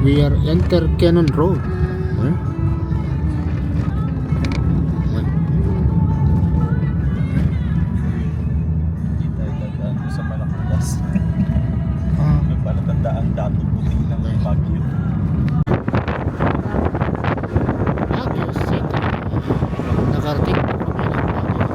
We are enter Cannon Road. Huh? Hindi tayo dadaan sa Malacanang. Ah, Palatandaan dato puting ng may Baguio. Baguio City. Nakarating po kami ng Baguio.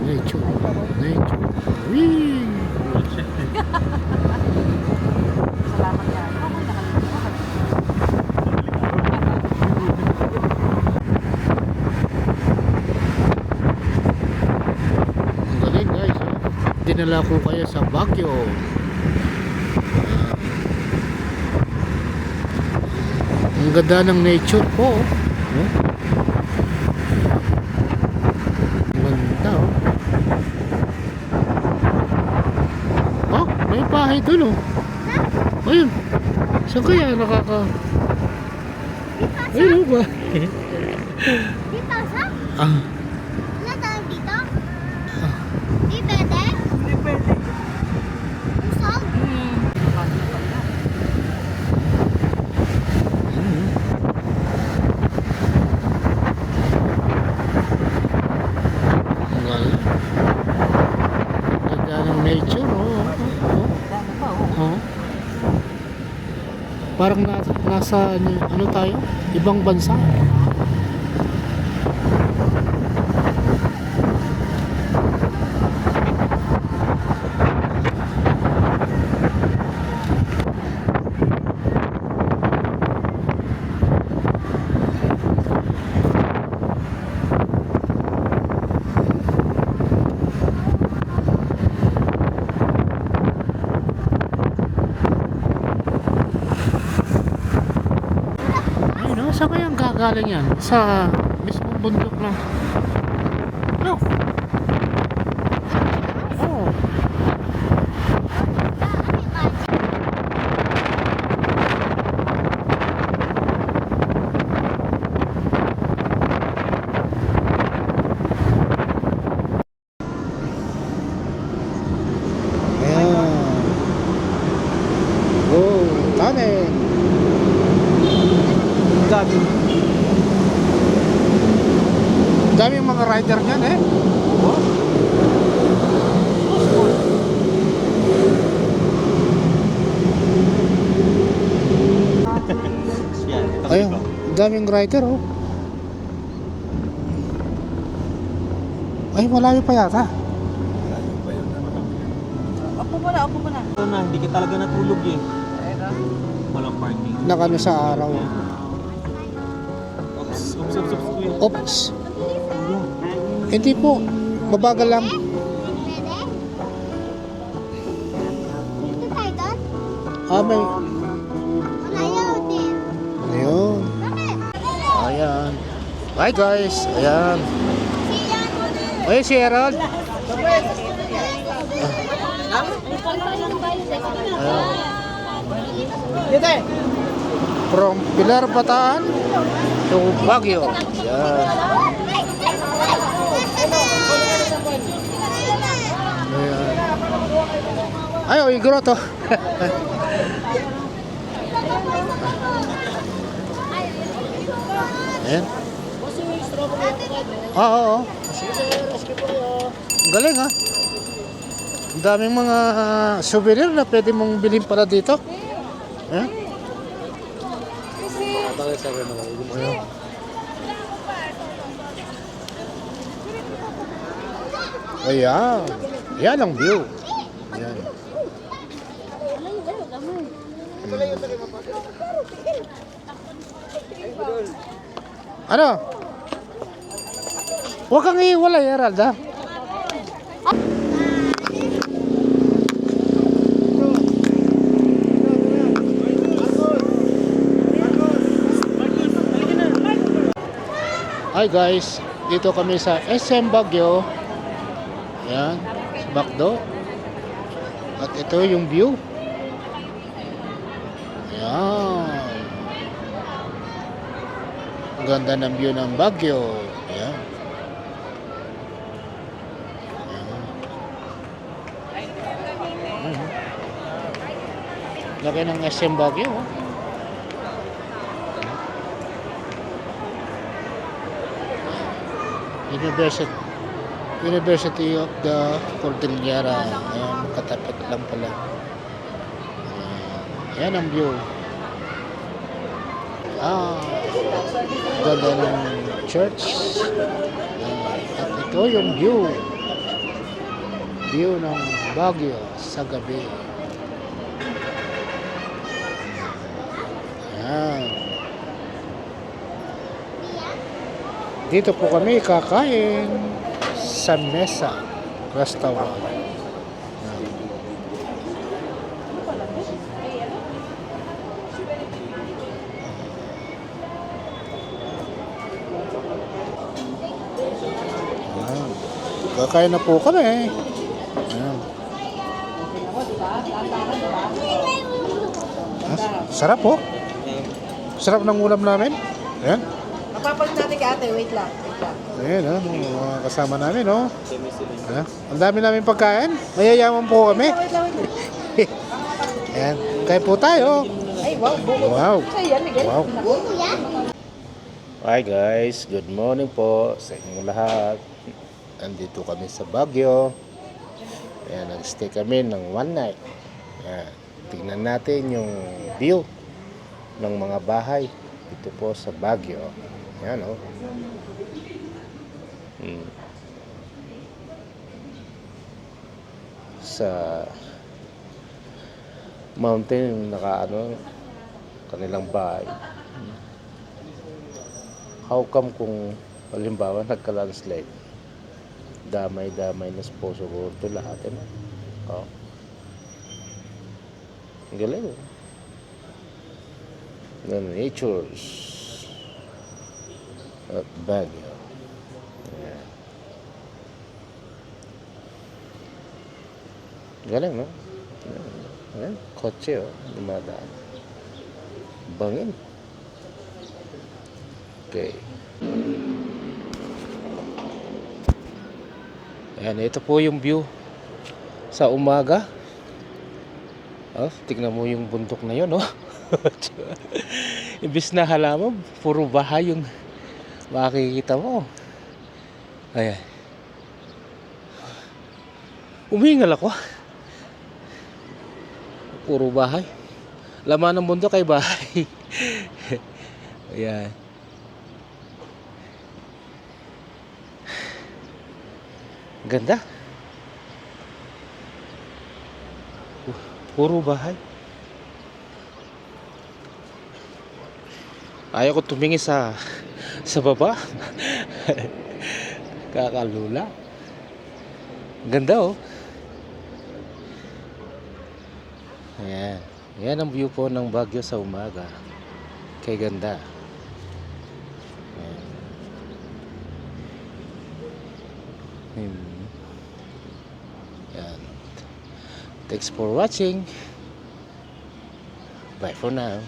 Nature. Nature. Whee! Salamat yan. Ako Ang galing guys. Oh. Dinala ko kayo sa Baguio. Ang ganda ng nature po. Oh. Ang ganda oh. Oh, may bahay dun oh. Ayun. Saan kaya nakaka... Ayun oh ba? Dito sa? Ah. Wala tayo dito? Di pwede? Hindi pwede. Usog? Ang galing. Ganda ng nature oh. Dami pa oh. Oh. Parang nasa ano tayo? Ibang bansa. Ayun oh, saan kaya ang gagaling yan? Sa mismong bundok na. No. Oh. Ayan. Oh, tanin. Daming mga rider niyan eh. Oh. Yan, Ayun, daming rider oh. Ay, malayo pa yata. Ako muna, ako muna. Ito na, hindi ka talaga natulog eh. Walang parking. Nakano sa araw. Oops, oops, oops, oops, kuya. Oops. Hindi po. Mabagal lang. Pwede? Dito tayo doon? Ah, may... Malayo din. Ayun. Bakit? Ayan. Bye guys. Ayan. Siyan. Ayun si Gerald. Ayan. From Pilar, Bataan to Baguio. Ayan. Ayan. Ay, oh, yung grotto. Ayan. Oo. Ang galing ha. Ang daming mga souvenir na pwede mong bilhin pala dito. Ayan. Ayan. Ayan. Ayan ang view. Ayan. Ano? Huwag kang iwalay, Gerald, ha? Hi guys, dito kami sa SM Baguio. Ayan, sa Bacdo. At ito yung view. Ayan. Ang ganda ng view ng Baguio. Ayan. Ayan. Laki ng SM Baguio. Oh. University of the Cordillera. Ayan, katapat lang pala. Ayan ang view. Ganda ng church. At ito yung view. View ng Baguio sa gabi. Ayan. Dito po kami kakain sa Mesa Restaurant. Ayan. Kakain na po kami. Ayan. Sarap po. Sarap ng ulam namin. Ayan. Mapapalit natin kay ate. Wait lang. Wait lang. Ayan, mga kasama namin, no? Ayan. Ang dami namin pagkain. Mayayaman po kami. Wait lang, wait lang. Ayan. Kaya po tayo. Ay, wow. Buko. Wow. Sa'yo yan, Miguel. Wow. Buko yan? Hi guys, good morning po sa inyong lahat. Nandito kami sa Baguio. Ayan, nag-stay kami ng one night. Ayan. Tingnan natin yung view ng mga bahay dito po sa Baguio. Ayan, oh. Sa mountain kanilang bahay. How come kung halimbawa nagka-landslide, damay-damay na po siguro ito lahat, eh. Oh. Ang galing, oh. The natures at Baguio. Ayan. Galing, no? Ayan, kotse, oh, dumadaan. Bangin. Okay. Ayan, ito po yung view sa umaga. Oh, tignan mo yung bundok na yun, oh. Imbis na halaman, puro bahay yung makikita mo. Ayan. Umingal ako. Puro bahay. Laman ng bundok ay bahay. Ayan. Ganda. Puro bahay. Ayaw ko tumingin sa baba. Kakalula. Ganda, oh. Ayan. Ayan ang view po ng Baguio sa umaga. Kay ganda. Ayan. Ayan. Thanks for watching. Bye for now.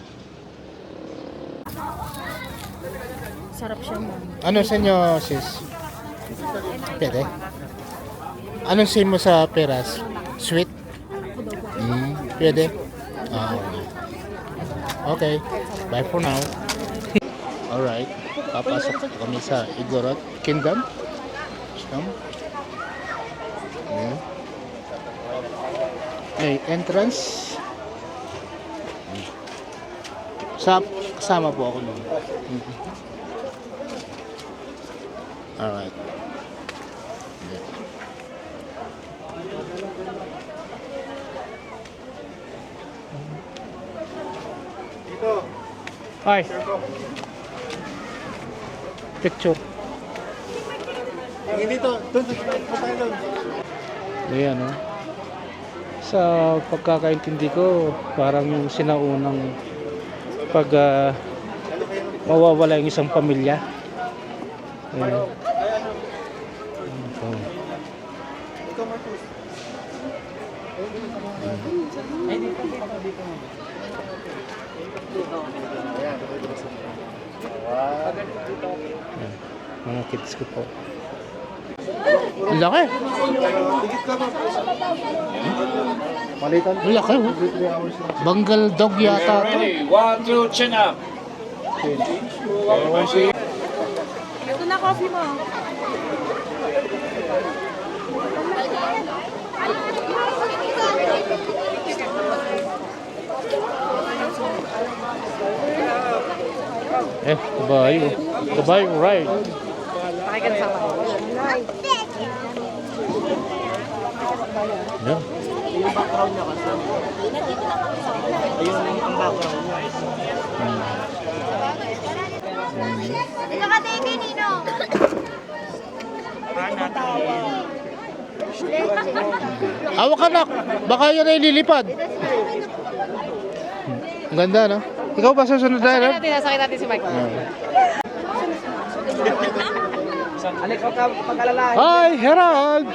Sarap siya, ma'am. Ano sa inyo, sis? Pwede? Anong sin mo sa peras? Sweet? Pwede? Okay. Bye for now. Alright. Papasok kami sa Igorot Kingdom. May entrance. Kasama po ako nun. Alright. Hi. Picture. Dito, doon tayo doon. Ayan, oh. Sa pagkakaintindi ko, parang yung sinaunang pag mawawala yung isang pamilya. Ayan. Mga kids ko po. Ang laki. Ang laki, oh. Bengal dog yata to. Ready? 1, 2, chin up. Ito na coffee mo. Kabayo. Kabayo, right. Pakikan sa mga. Yeah. Yung background niya kasi. Ayun ang background niya. Ito ka tayo kay Nino. Hawak anak. Baka yan ay lilipad. Ang ganda, no? Ikaw ba susunod na? Nasakit natin si Mike. Alex, huwag ka pag-alala. Hi, Herald!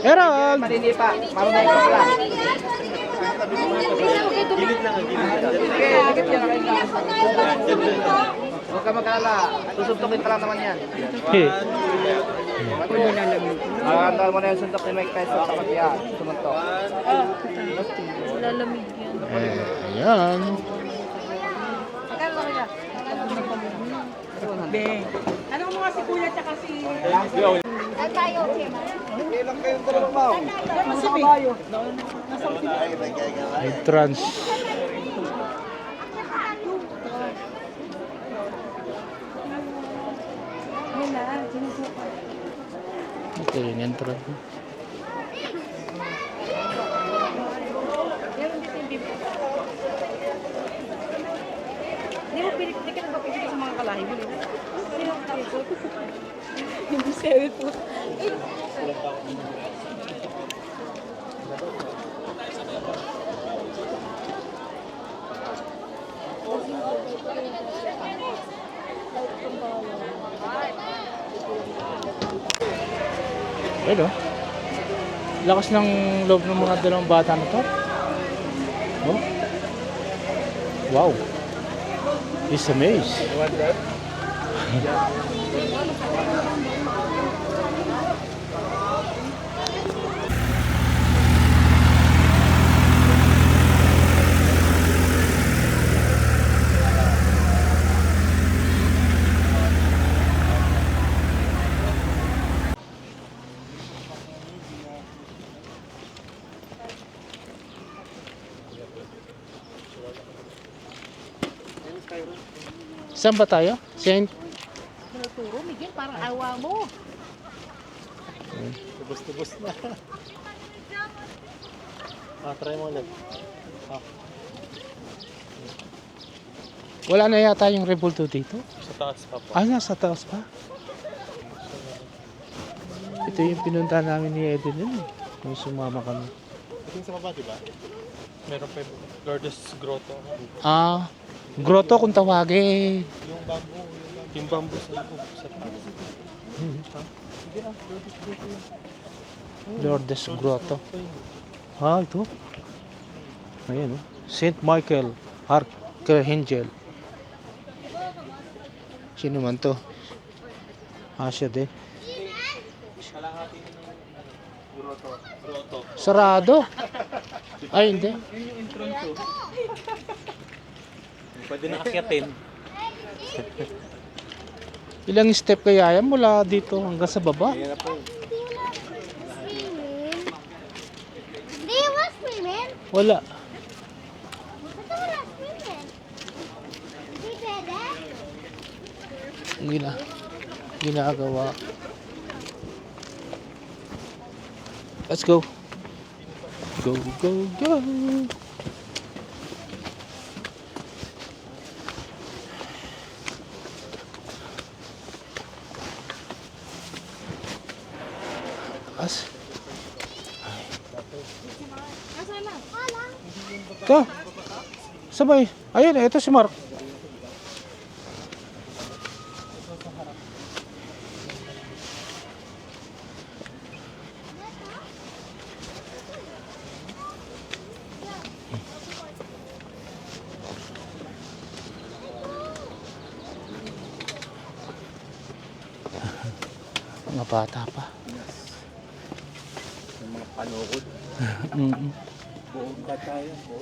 Herald! Malili pa. Marunay ka pala. Sige, dikit yan. Huwag ka mag-alala. Susubtukin pa lang naman yan. Andal mo na yung suntok ni Mike Tyson sa katiya. Sumuntok. Lalamig yan. Ayan. Ano mo nga si Kuya tsaka si... At tayo, okay ba? Entrance. Ito yung entrance. Hindi ka nagpapigil sa mga kalahi mo. Hindi sewi po. Ayun, oh. Lakas ng loob ng mga dalawang bata na to. Oh. Wow. It's amazed. Saan ba tayo? Saint? Tinuturo, Miguel, parang awa mo. Tubos-tubos na. Try mo ulit. Wala na yata yung Revolto dito. Sa taas pa po. Ah, nasa taas pa. Ito yung pinunta namin ni Eden yun. Kung sumama kami. Ito sa baba, di ba? Meron pa yung Lourdes Grotto. Ah, grotto kung tawagin. Yung bamboo. Yung bamboo sa taas. Lourdes Grotto. Ah, ito. Ayan, oh. Saint Michael Archangel. Sino man to? Ah, siya din. Sarado. Ay, hindi. Pwede na akyatin. Ilang step kaya yan mula dito hanggang sa baba? Ayan na po. Di you want swimming? Wala. Ba't wala swimming? Di pwede? Ginagawa. Let's go. Go, go, go. As. Ito. Sabay. Ayun, ito si Mark. Bata pa. Yung mga panukod. Mm. Buong katayan po.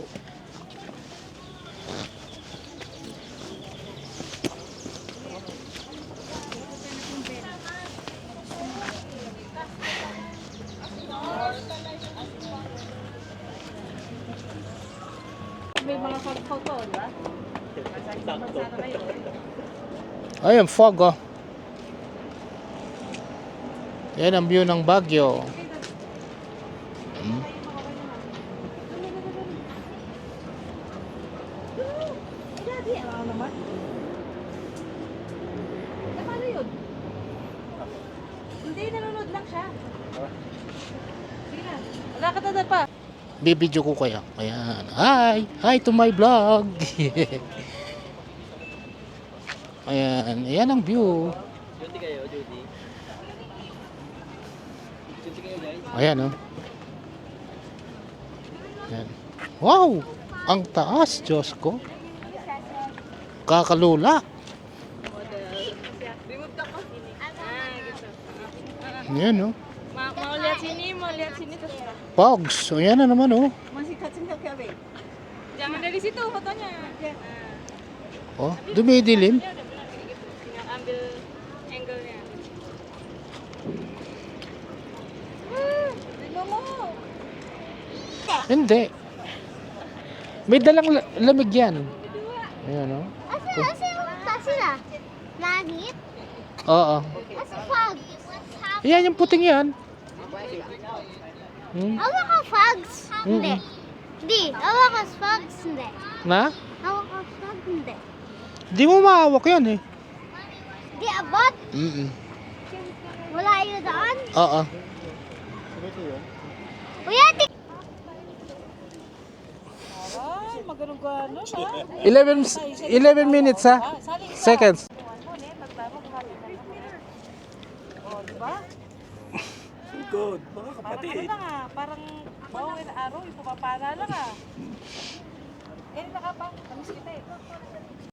May mga photo, di ba? Ayun, fog oh. Yan ang view ng Baguio. Hmm. Daddy, ano naman? Paano yun? Hindi, nanonood lang siya. Sige na. Wala ka tadal pa. Bibidyo ko kaya. Ayan. Hi! Hi to my vlog! Ayan. Ayan ang view. Duty kayo, duty. Duty kayo guys. Ayan oh. Ayan. Wow! Ang taas, Diyos ko. Kakalula. Ayan oh. Mau lihat sini terus. Pogs. Ayan na naman oh. Masih kacang kami. Jangan dari situ fotonya. Oh, dumidilim. Dia udah bilang gini gitu. Tinggal ambil angle-nya. Tinggal mo. Hindi. May dalang lamig yan. Ayan oh. Asa yung sila? Langit? Oo. Asa fog? Ayan yung puting yan. Hmm? Awa ka fogs? Hindi. Di. Awa ka fogs? Hindi. Na? Awa ka fogs? Hindi. Di mo mahawak yan eh. Di abot? Mm. Wala yun doon? Oo. Kuya, di. Ay, magaling ka ano, ha? 11 minutes ha? Seconds. Oh, di ba? Good. Mga Parang kapatid. ano lang ah, parang bawin araw, ipapapala lang ah. Eh, nakapang, kamis kita eh.